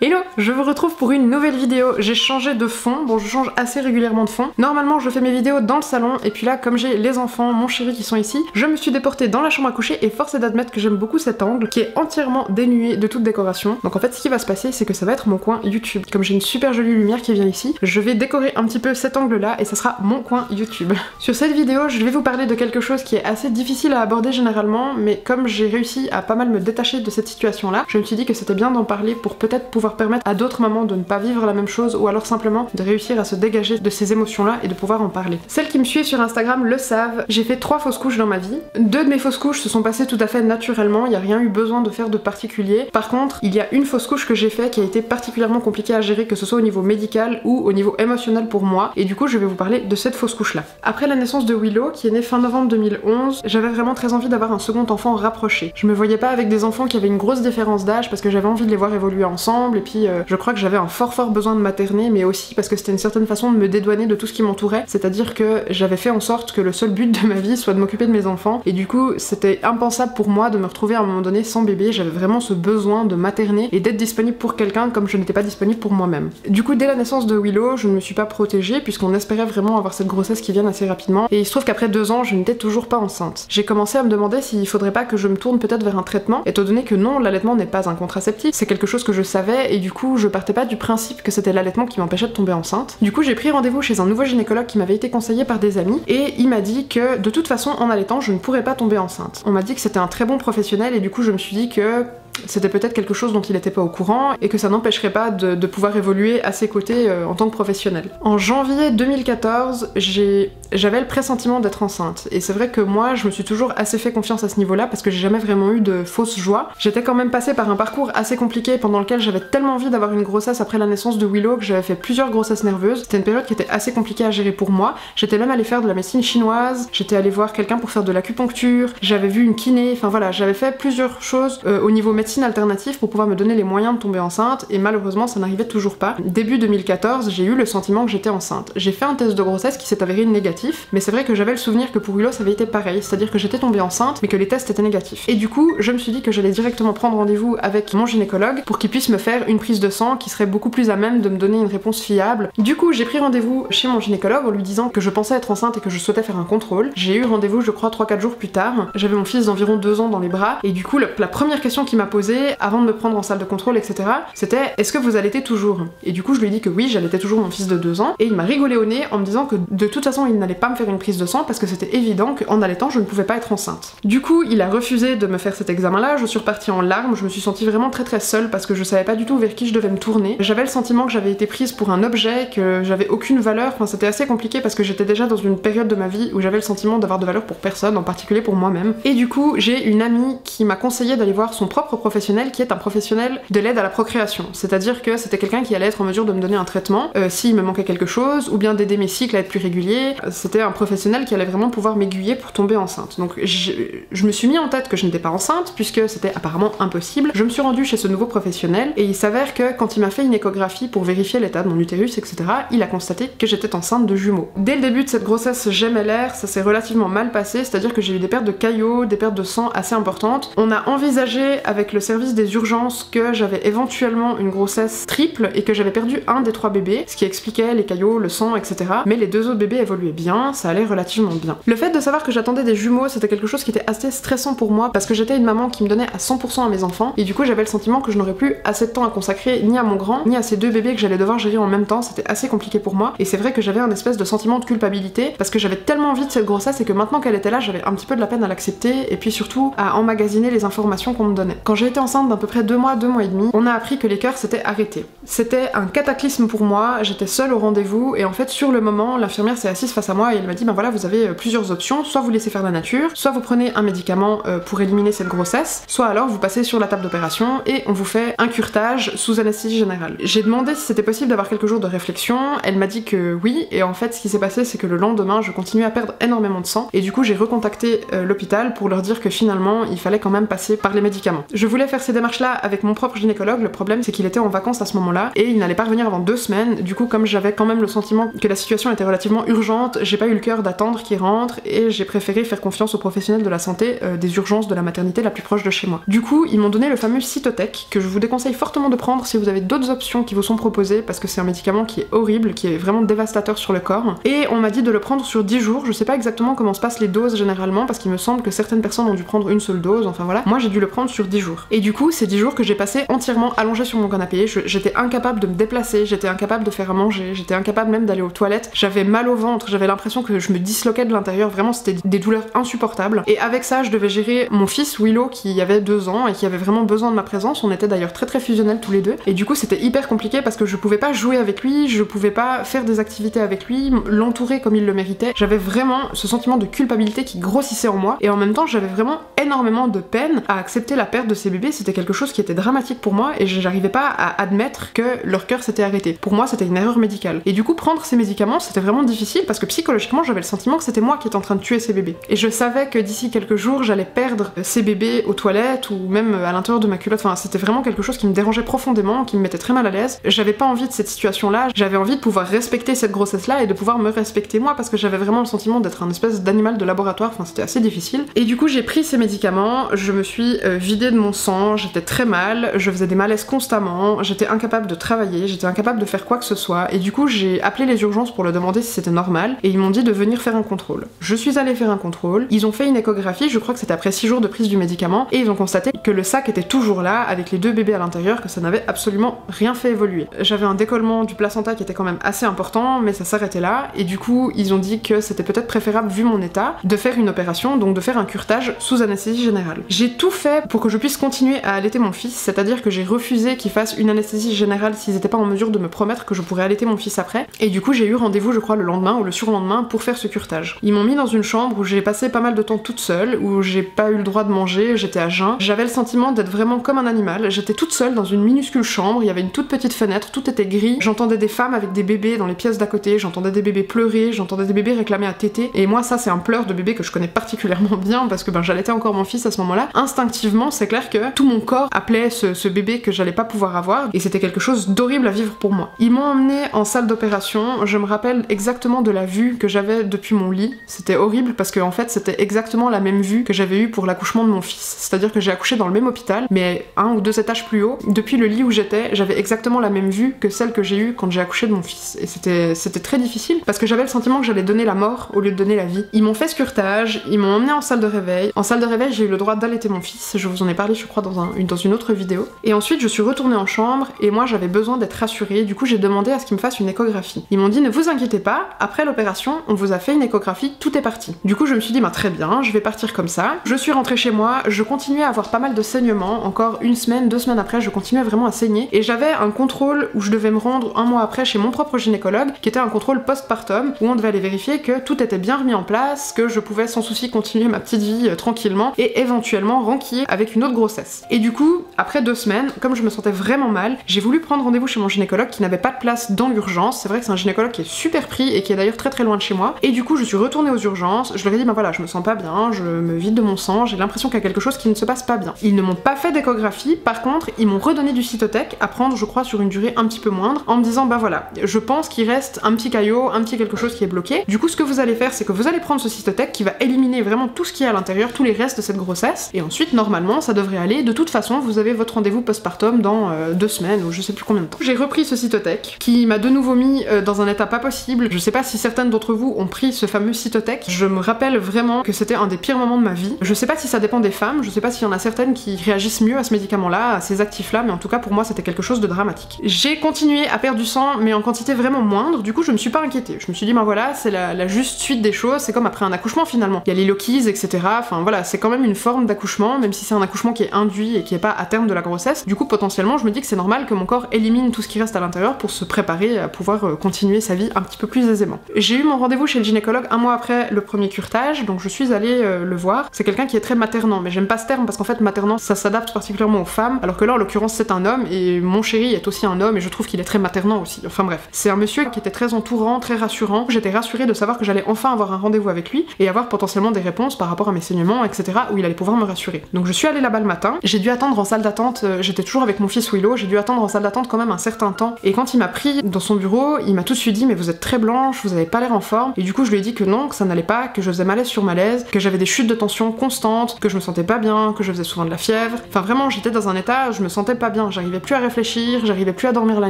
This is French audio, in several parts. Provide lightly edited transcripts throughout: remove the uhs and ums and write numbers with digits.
Hello, je vous retrouve pour une nouvelle vidéo. J'ai changé de fond, bon je change assez régulièrement de fond. Normalement je fais mes vidéos dans le salon et puis là comme j'ai les enfants, mon chéri qui sont ici, je me suis déportée dans la chambre à coucher et force est d'admettre que j'aime beaucoup cet angle qui est entièrement dénué de toute décoration. Donc en fait ce qui va se passer c'est que ça va être mon coin YouTube. Comme j'ai une super jolie lumière qui vient ici, je vais décorer un petit peu cet angle là et ça sera mon coin YouTube. Sur cette vidéo je vais vous parler de quelque chose qui est assez difficile à aborder généralement, mais comme j'ai réussi à pas mal me détacher de cette situation là, je me suis dit que c'était bien d'en parler pour peut-être pouvoir permettre à d'autres mamans de ne pas vivre la même chose ou alors simplement de réussir à se dégager de ces émotions-là et de pouvoir en parler. Celles qui me suivent sur Instagram le savent, j'ai fait 3 fausses couches dans ma vie. 2 de mes fausses couches se sont passées tout à fait naturellement, il n'y a rien eu besoin de faire de particulier. Par contre, il y a une fausse couche que j'ai fait qui a été particulièrement compliquée à gérer, que ce soit au niveau médical ou au niveau émotionnel pour moi, et du coup je vais vous parler de cette fausse couche-là. Après la naissance de Willow, qui est née fin novembre 2011, j'avais vraiment très envie d'avoir un second enfant rapproché. Je me voyais pas avec des enfants qui avaient une grosse différence d'âge parce que j'avais envie de les voir évoluer ensemble, et puis je crois que j'avais un fort besoin de materner, mais aussi parce que c'était une certaine façon de me dédouaner de tout ce qui m'entourait, c'est-à-dire que j'avais fait en sorte que le seul but de ma vie soit de m'occuper de mes enfants, et du coup c'était impensable pour moi de me retrouver à un moment donné sans bébé. J'avais vraiment ce besoin de materner et d'être disponible pour quelqu'un comme je n'étais pas disponible pour moi-même. Du coup dès la naissance de Willow, je ne me suis pas protégée puisqu'on espérait vraiment avoir cette grossesse qui vienne assez rapidement, et il se trouve qu'après 2 ans je n'étais toujours pas enceinte. J'ai commencé à me demander s'il faudrait pas que je me tourne peut-être vers un traitement, étant donné que non, l'allaitement n'est pas un contraceptif, c'est quelque chose que je savais, et du coup je partais pas du principe que c'était l'allaitement qui m'empêchait de tomber enceinte. Du coup j'ai pris rendez-vous chez un nouveau gynécologue qui m'avait été conseillé par des amis, et il m'a dit que de toute façon en allaitant je ne pourrais pas tomber enceinte. On m'a dit que c'était un très bon professionnel, et du coup je me suis dit que c'était peut-être quelque chose dont il n'était pas au courant et que ça n'empêcherait pas de pouvoir évoluer à ses côtés en tant que professionnel. En janvier 2014, j'avais le pressentiment d'être enceinte, et c'est vrai que moi je me suis toujours assez fait confiance à ce niveau-là parce que j'ai jamais vraiment eu de fausse joie. J'étais quand même passée par un parcours assez compliqué pendant lequel j'avais tellement envie d'avoir une grossesse après la naissance de Willow que j'avais fait plusieurs grossesses nerveuses. C'était une période qui était assez compliquée à gérer pour moi. J'étais même allée faire de la médecine chinoise, j'étais allée voir quelqu'un pour faire de l'acupuncture, j'avais vu une kiné, enfin voilà, j'avais fait plusieurs choses au niveau médecine alternative pour pouvoir me donner les moyens de tomber enceinte, et malheureusement ça n'arrivait toujours pas. Début 2014, j'ai eu le sentiment que j'étais enceinte. J'ai fait un test de grossesse qui s'est avéré négatif, mais c'est vrai que j'avais le souvenir que pour Willow ça avait été pareil, c'est-à-dire que j'étais tombée enceinte mais que les tests étaient négatifs. Et du coup, je me suis dit que j'allais directement prendre rendez-vous avec mon gynécologue pour qu'il puisse me faire une prise de sang qui serait beaucoup plus à même de me donner une réponse fiable. Du coup, j'ai pris rendez-vous chez mon gynécologue en lui disant que je pensais être enceinte et que je souhaitais faire un contrôle. J'ai eu rendez-vous, je crois, 3-4 jours plus tard. J'avais mon fils d'environ 2 ans dans les bras, et du coup, la première question qu'il m'a posée avant de me prendre en salle de contrôle, etc., c'était « Est-ce que vous allaitez toujours ?» Et du coup, je lui ai dit que oui, j'allaitais toujours mon fils de 2 ans, et il m'a rigolé au nez en me disant que de toute façon, il n'allait pas me faire une prise de sang parce que c'était évident qu'en allaitant, je ne pouvais pas être enceinte. Du coup, il a refusé de me faire cet examen-là, je suis repartie en larmes, je me suis sentie vraiment très seule parce que je savais pas du tout vers qui je devais me tourner. J'avais le sentiment que j'avais été prise pour un objet, que j'avais aucune valeur, enfin c'était assez compliqué parce que j'étais déjà dans une période de ma vie où j'avais le sentiment d'avoir de valeur pour personne, en particulier pour moi-même. Et du coup, j'ai une amie qui m'a conseillé d'aller voir son propre professionnel, qui est un professionnel de l'aide à la procréation. C'est-à-dire que c'était quelqu'un qui allait être en mesure de me donner un traitement s'il me manquait quelque chose, ou bien d'aider mes cycles à être plus réguliers. C'était un professionnel qui allait vraiment pouvoir m'aiguiller pour tomber enceinte. Donc je me suis mis en tête que je n'étais pas enceinte, puisque c'était apparemment impossible. Je me suis rendue chez ce nouveau professionnel, et il s'avère que quand il m'a fait une échographie pour vérifier l'état de mon utérus, etc., il a constaté que j'étais enceinte de jumeaux. Dès le début de cette grossesse gemellaire, ça s'est relativement mal passé, c'est-à-dire que j'ai eu des pertes de caillots, des pertes de sang assez importantes. On a envisagé avec le service des urgences que j'avais éventuellement une grossesse triple et que j'avais perdu un des 3 bébés, ce qui expliquait les caillots, le sang, etc. Mais les 2 autres bébés évoluaient bien, ça allait relativement bien. Le fait de savoir que j'attendais des jumeaux, c'était quelque chose qui était assez stressant pour moi parce que j'étais une maman qui me donnait à 100% à mes enfants, et du coup j'avais le sentiment que je n'aurais plus assez de temps à consacrer ni à mon grand, ni à ces 2 bébés que j'allais devoir gérer en même temps. C'était assez compliqué pour moi, et c'est vrai que j'avais un espèce de sentiment de culpabilité parce que j'avais tellement envie de cette grossesse et que maintenant qu'elle était là, j'avais un petit peu de la peine à l'accepter, et puis surtout à emmagasiner les informations qu'on me donnait. Quand j'ai été enceinte d'à peu près 2 mois et demi, on a appris que les cœurs s'étaient arrêtés. C'était un cataclysme pour moi, j'étais seule au rendez-vous, et en fait sur le moment, l'infirmière s'est assise face à moi et elle m'a dit ben voilà, vous avez plusieurs options, soit vous laissez faire la nature, soit vous prenez un médicament pour éliminer cette grossesse, soit alors vous passez sur la table d'opération et on vous fait un curetage sous anesthésie générale. J'ai demandé si c'était possible d'avoir quelques jours de réflexion, elle m'a dit que oui, et en fait ce qui s'est passé c'est que le lendemain je continuais à perdre énormément de sang, et du coup j'ai recontacté l'hôpital pour leur dire que finalement il fallait quand même passer par les médicaments. Je voulais faire ces démarches là avec mon propre gynécologue, le problème c'est qu'il était en vacances à ce moment-là et il n'allait pas revenir avant 2 semaines. Du coup, comme j'avais quand même le sentiment que la situation était relativement urgente, j'ai pas eu le cœur d'attendre qu'il rentre et j'ai préféré faire confiance aux professionnels de la santé des urgences de la maternité la plus proche de chez moi. Du coup, ils m'ont donné le fameux Cytotec que je vous déconseille fortement de prendre si vous avez d'autres options qui vous sont proposées parce que c'est un médicament qui est horrible, qui est vraiment dévastateur sur le corps. Et on m'a dit de le prendre sur 10 jours. Je sais pas exactement comment se passent les doses généralement parce qu'il me semble que certaines personnes ont dû prendre une seule dose, enfin voilà. Moi j'ai dû le prendre sur 10 jours. Et du coup, c'est 10 jours que j'ai passé entièrement allongée sur mon canapé. J'étais incapable de me déplacer, j'étais incapable de faire à manger, j'étais incapable même d'aller aux toilettes. J'avais mal au ventre, j'avais l'impression que je me disloquais de l'intérieur, vraiment c'était des douleurs insupportables. Et avec ça, je devais gérer mon fils Willow qui avait 2 ans et qui avait vraiment besoin de ma présence. On était d'ailleurs très fusionnels tous les deux. Et du coup, c'était hyper compliqué parce que je pouvais pas jouer avec lui, je pouvais pas faire des activités avec lui, l'entourer comme il le méritait. J'avais vraiment ce sentiment de culpabilité qui grossissait en moi et en même temps, j'avais vraiment énormément de peine à accepter la perte de ces bébés. C'était quelque chose qui était dramatique pour moi et j'arrivais pas à admettre que leur cœur s'était arrêté. Pour moi, c'était une erreur médicale. Et du coup, prendre ces médicaments, c'était vraiment difficile parce que psychologiquement, j'avais le sentiment que c'était moi qui étais en train de tuer ces bébés. Et je savais que d'ici quelques jours, j'allais perdre ces bébés aux toilettes ou même à l'intérieur de ma culotte. Enfin, c'était vraiment quelque chose qui me dérangeait profondément, qui me mettait très mal à l'aise. J'avais pas envie de cette situation-là. J'avais envie de pouvoir respecter cette grossesse-là et de pouvoir me respecter moi parce que j'avais vraiment le sentiment d'être un espèce d'animal de laboratoire. Enfin, c'était assez difficile. Et du coup, j'ai pris ces médicaments. Je me suis vidée de mon sang. J'étais très mal. Je faisais des malaises constamment. J'étais incapable de travailler. J'étais incapable de faire quoi que ce soit. Et du coup, j'ai appelé les urgences pour leur demander si c'était normal. Et ils m'ont dit de venir faire un contrôle. Je suis allée faire un contrôle. Ils ont fait une échographie. Je crois que c'était après 6 jours de prise du médicament. Et ils ont constaté que le sac était toujours là avec les 2 bébés à l'intérieur, que ça n'avait absolument rien fait évoluer. J'avais un décollement du placenta qui était quand même assez important, mais ça s'arrêtait là. Et du coup, ils ont dit que c'était peut-être préférable, vu mon état, de faire une opération, donc de faire un curetage sous anesthésie générale. J'ai tout fait pour que je puisse continuer à allaiter mon fils, c'est-à-dire que j'ai refusé qu'ils fassent une anesthésie générale s'ils n'étaient pas en mesure de me promettre que je pourrais allaiter mon fils après. Et du coup, j'ai eu rendez-vous, je crois, le lendemain ou le surlendemain pour faire ce curetage. Ils m'ont mis dans une chambre où j'ai passé pas mal de temps toute seule, où j'ai pas eu le droit de manger, j'étais à jeun. J'avais le sentiment d'être vraiment comme un animal. J'étais toute seule dans une minuscule chambre, il y avait une toute petite fenêtre, tout était gris. J'entendais des femmes avec des bébés dans les pièces d'à côté, j'entendais des bébés pleurer, j'entendais des bébés réclamer à téter. Et moi, ça, c'est un pleur de bébé que je connais particulièrement bien parce que j'allaitais encore mon fils à ce moment-là. Instinctivement, c'est clair que tout mon corps appelait ce bébé que j'allais pas pouvoir avoir et c'était quelque chose d'horrible à vivre pour moi. Ils m'ont emmenée en salle d'opération. Je me rappelle exactement de la vue que j'avais depuis mon lit. C'était horrible parce que en fait, c'était exactement la même vue que j'avais eue pour l'accouchement de mon fils. C'est-à-dire que j'ai accouché dans le même hôpital, mais 1 ou 2 étages plus haut. Depuis le lit où j'étais, j'avais exactement la même vue que celle que j'ai eue quand j'ai accouché de mon fils. Et c'était très difficile parce que j'avais le sentiment que j'allais donner la mort au lieu de donner la vie. Ils m'ont fait ce curetage, ils m'ont emmené en salle de réveil. En salle de réveil, j'ai eu le droit d'allaiter mon fils. Je vous en ai parlé, je crois, dans une autre vidéo. Et ensuite, je suis retournée en chambre et moi, j'avais besoin d'être rassurée. Du coup, j'ai demandé à ce qu'ils me fassent une échographie. Ils m'ont dit, ne vous inquiétez pas, après l'opération, on vous a fait une échographie, tout est parti. Du coup, je me suis dit, très bien, je vais partir comme ça. Je suis rentrée chez moi, je continuais à avoir pas mal de saignements. Encore 1 semaine, 2 semaines après, je continuais vraiment à saigner. Et j'avais un contrôle où je devais me rendre 1 mois après chez mon propre gynécologue, qui était un contrôle postpartum, où on devait aller vérifier que tout était bien remis en place, que je pouvais sans souci continuer ma petite vie tranquillement et éventuellement renquiller avec une autre grossesse. Et du coup, après 2 semaines, comme je me sentais vraiment mal, j'ai voulu prendre rendez-vous chez mon gynécologue qui n'avait pas de place dans l'urgence. C'est vrai que c'est un gynécologue qui est super pris et qui est d'ailleurs très loin de chez moi. Et du coup, je suis retournée aux urgences, je leur ai dit, voilà, je me sens pas bien, je me vide de mon sang, j'ai l'impression qu'il y a quelque chose qui ne se passe pas bien. Ils ne m'ont pas fait d'échographie, par contre, ils m'ont redonné du Cytotec à prendre, je crois, sur une durée un petit peu moindre, en me disant, voilà, je pense qu'il reste un petit caillot, un petit quelque chose qui est bloqué. Du coup, ce que vous allez faire, c'est que vous allez prendre ce Cytotec qui va éliminer vraiment tout ce qui est à l'intérieur, tous les restes de cette grossesse, et ensuite, normalement, ça devrait aller. De toute façon, vous avez votre rendez-vous postpartum dans 2 semaines, ou je sais plus combien de temps. J'ai repris ce Cytotec, qui m'a de nouveau mis dans un état pas possible. Je sais pas si certaines d'entre vous ont pris ce fameux Cytotec. Je me rappelle vraiment que c'était un des pires moments de ma vie. Je sais pas si ça dépend des femmes, je sais pas s'il y en a certaines qui réagissent mieux à ce médicament-là, à ces actifs-là, mais en tout cas pour moi c'était quelque chose de dramatique. J'ai continué à perdre du sang, mais en quantité vraiment moindre, du coup je me suis pas inquiétée. Je me suis dit, voilà, c'est la juste suite des choses, c'est comme après un accouchement finalement. Il y a les loquis, etc. Enfin voilà, c'est quand même une forme d'accouchement, même si c'est un accouchement qui est induit et qui est pas à terme de la grossesse. Du coup potentiellement je me dis que c'est normal que mon corps élimine tout ce qui reste à l'intérieur pour se préparer à pouvoir continuer sa vie un petit peu plus aisément. J'ai eu mon rendez-vous chez le gynécologue 1 mois après le premier curetage, donc je suis allée le voir. C'est quelqu'un qui est très maternant, mais j'aime pas ce terme parce qu'en fait maternant ça s'adapte particulièrement aux femmes, alors que là en l'occurrence c'est un homme et mon chéri est aussi un homme et je trouve qu'il est très maternant aussi. Enfin bref, c'est un monsieur qui était très entourant, très rassurant. J'étais rassurée de savoir que j'allais enfin avoir un rendez-vous avec lui et avoir potentiellement des réponses par rapport à mes saignements, etc. où il allait pouvoir me rassurer. Donc je suis allée là-bas le matin, j'ai dû attendre en salle d'attente, j'étais toujours avec mon fils Willow, j'ai dû attendre en salle d'attente quand même un certain temps et quand il m'a pris dans son bureau, il m'a tout de suite dit, mais vous êtes très blanche, vous avez pas l'air en forme, et du coup je lui ai dit que non, que ça n'allait pas, que je faisais malaise sur malaise, que j'avais des chutes de tension constantes, que je me sentais pas bien, que je faisais souvent de la fièvre. Enfin vraiment, j'étais dans un état, je me sentais pas bien, j'arrivais plus à réfléchir, j'arrivais plus à dormir la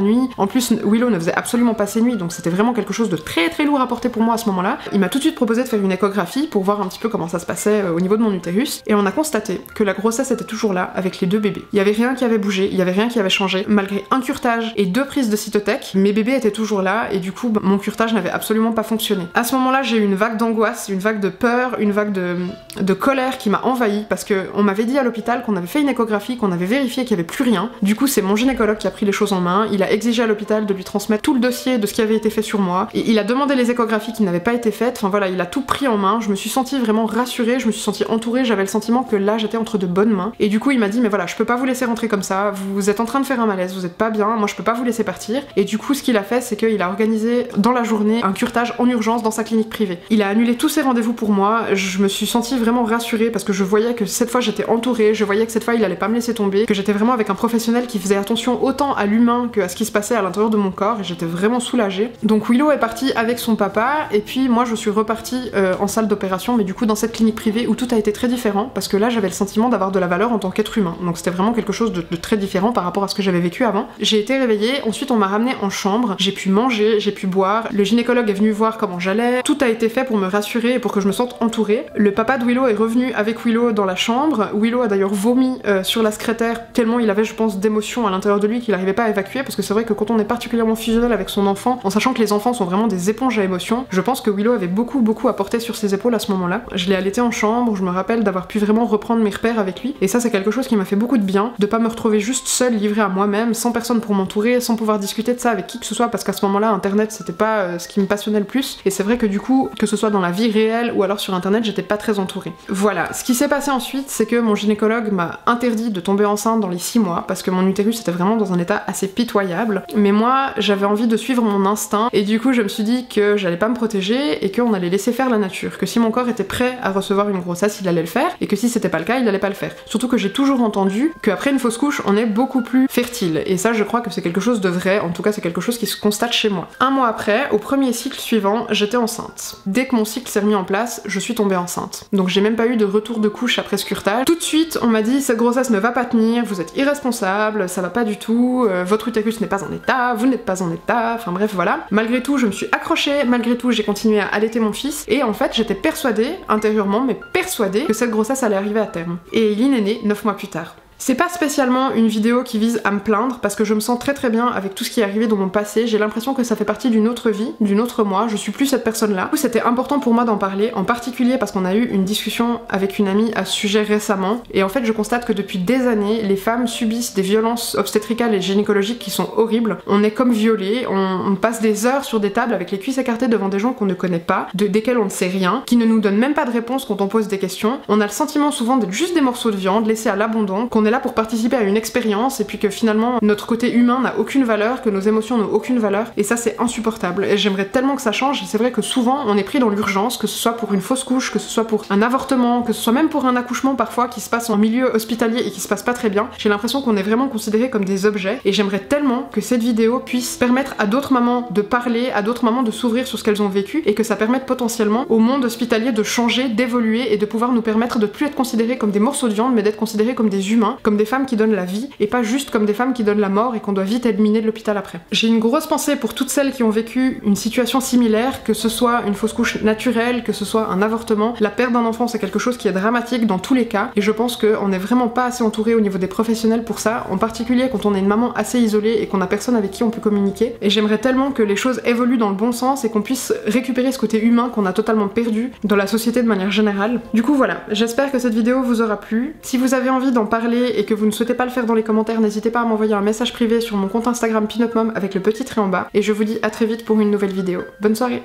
nuit. En plus, Willow ne faisait absolument pas ses nuits, donc c'était vraiment quelque chose de très très lourd à porter pour moi à ce moment-là. Il m'a tout de suite proposé de faire une échographie pour voir un petit peu comment ça se passait au niveau de mon utérus, et on a constaté que la grossesse était toujours là avec les deux bébés. Il y avait rien qui avait bougé, il y avait rien qui avait changé, malgré un curetage et 2 prises de cytotec, mes bébés étaient toujours là, et du coup mon curetage n'avait absolument pas fonctionné. À ce moment-là, j'ai eu une vague d'angoisse, une vague de peur, une vague de colère qui m'a envahie, parce qu'on m'avait dit à l'hôpital qu'on avait fait une échographie, qu'on avait vérifié qu'il y avait plus rien. Du coup, c'est mon gynécologue qui a pris les choses en main, il a exigé à l'hôpital de lui transmettre tout le dossier de ce qui avait été fait sur moi, et il a demandé les échographies qui n'avaient pas été faites, enfin voilà, il a tout pris en main, je me suis sentie vraiment rassurée, je me suis sentie entourée, j'avais le sentiment que là j'étais entre de bonnes mains, et du coup il m'a dit mais voilà, je peux pas vous laisser rentrer comme ça, vous êtes en train de faire un malaise, vous êtes pas bien, moi je peux pas vous laisser partir, et du coup ce qu'il a fait c'est qu'il a organisé dans la journée un curetage en urgence dans sa clinique privée. Il a annulé tous ses rendez-vous pour moi, je me suis sentie vraiment rassurée parce que je voyais que cette fois j'étais entourée, je voyais que cette fois il allait pas me laisser tomber, que j'étais vraiment avec un professionnel qui faisait attention autant à l'humain que à ce qui se passait à l'intérieur de mon corps, et j'étais vraiment soulagée. Donc Willow est partie avec son papa, et puis moi je suis repartie en salle d'opération, mais du coup dans cette clinique privée où tout a été très différent, parce que là j'avais le sentiment d'avoir de la valeur en tant qu'être humain, donc c'était vraiment quelque chose de très différent par rapport à ce que j'avais vécu avant. J'ai été réveillée, ensuite on m'a ramenée en chambre, j'ai pu manger, j'ai pu boire, le gynécologue est venu voir comment j'allais, tout a été fait pour me rassurer et pour que je me sente entourée. Le papa de Willow est revenu avec Willow dans la chambre, Willow a d'ailleurs vomi sur la secrétaire tellement il avait je pense d'émotions à l'intérieur de lui qu'il n'arrivait pas à évacuer, parce que c'est vrai que quand on est particulièrement fusionnel avec son enfant, en sachant que les enfants sont vraiment des éponges à émotions, je pense que Willow avait beaucoup à porter sur ses épaules à ce moment-là. Je l'ai allaité en chambre, je me rappelle d'avoir pu vraiment reprendre mes repères avec lui, et ça c'est quelque chose qui m'a fait beaucoup de bien, de pas me retrouver juste seule, livrée à moi-même, sans personne pour m'entourer, sans pouvoir discuter de ça avec qui que ce soit, parce qu'à ce moment-là internet c'était pas ce qui me passionnait le plus, et c'est vrai que du coup, que ce soit dans la vie réelle ou alors sur internet, j'étais pas très entourée. Voilà, ce qui s'est passé ensuite, c'est que mon gynécologue m'a interdit de tomber enceinte dans les 6 mois, parce que mon utérus était vraiment dans un état assez pitoyable, mais moi j'avais envie de suivre mon instinct, et du coup je me suis dit que j'allais pas me protéger, et qu'on allait laisser faire la nature, que si mon corps était prêt à recevoir une grossesse, il allait le faire, et que si c'était pas le cas, il allait pas le faire. Surtout que j'ai toujours entendu qu'après une fausse couche, on est beaucoup plus fertile, et ça je crois que c'est quelque chose de vrai, en tout cas c'est quelque chose qui se constate chez moi. Un mois après, au premier cycle suivant, j'étais enceinte. Dès que mon cycle s'est remis en place, je suis tombée enceinte. Donc j'ai même pas eu de retour de couche après ce curetage. Tout de suite, on m'a dit cette grossesse ne va pas tenir, vous êtes irresponsable, ça va pas du tout, votre utérus n'est pas en état, vous n'êtes pas en état, enfin bref voilà. Malgré tout, je me suis accrochée, malgré tout, j'ai continué à allaiter mon fils, et en fait, j'étais persuadée, intérieurement, mais persuadée, que cette grossesse allait arriver à terme. Et Eileen est née 9 mois plus tard. C'est pas spécialement une vidéo qui vise à me plaindre, parce que je me sens très bien avec tout ce qui est arrivé dans mon passé, j'ai l'impression que ça fait partie d'une autre vie, d'une autre moi, je suis plus cette personne-là. C'était important pour moi d'en parler, en particulier parce qu'on a eu une discussion avec une amie à ce sujet récemment, et en fait je constate que depuis des années, les femmes subissent des violences obstétricales et gynécologiques qui sont horribles, on est comme violées, on passe des heures sur des tables avec les cuisses écartées devant des gens qu'on ne connaît pas, desquels on ne sait rien, qui ne nous donnent même pas de réponse quand on pose des questions, on a le sentiment souvent d'être juste des morceaux de viande laissés à l'abandon, qu'on est là pour participer à une expérience, et puis que finalement notre côté humain n'a aucune valeur, que nos émotions n'ont aucune valeur, et ça c'est insupportable, et j'aimerais tellement que ça change. C'est vrai que souvent on est pris dans l'urgence, que ce soit pour une fausse couche, que ce soit pour un avortement, que ce soit même pour un accouchement parfois qui se passe en milieu hospitalier et qui se passe pas très bien. J'ai l'impression qu'on est vraiment considérés comme des objets, et j'aimerais tellement que cette vidéo puisse permettre à d'autres mamans de parler, à d'autres mamans de s'ouvrir sur ce qu'elles ont vécu, et que ça permette potentiellement au monde hospitalier de changer, d'évoluer, et de pouvoir nous permettre de plus être considérés comme des morceaux de viande, mais d'être considérés comme des humains, comme des femmes qui donnent la vie, et pas juste comme des femmes qui donnent la mort et qu'on doit vite éliminer de l'hôpital après. J'ai une grosse pensée pour toutes celles qui ont vécu une situation similaire, que ce soit une fausse couche naturelle, que ce soit un avortement. La perte d'un enfant c'est quelque chose qui est dramatique dans tous les cas, et je pense qu'on n'est vraiment pas assez entouré au niveau des professionnels pour ça, en particulier quand on est une maman assez isolée et qu'on a personne avec qui on peut communiquer. Et j'aimerais tellement que les choses évoluent dans le bon sens et qu'on puisse récupérer ce côté humain qu'on a totalement perdu dans la société de manière générale. Du coup voilà, j'espère que cette vidéo vous aura plu. Si vous avez envie d'en parler et que vous ne souhaitez pas le faire dans les commentaires, n'hésitez pas à m'envoyer un message privé sur mon compte Instagram Pinupmom avec le petit trait en bas, et je vous dis à très vite pour une nouvelle vidéo. Bonne soirée!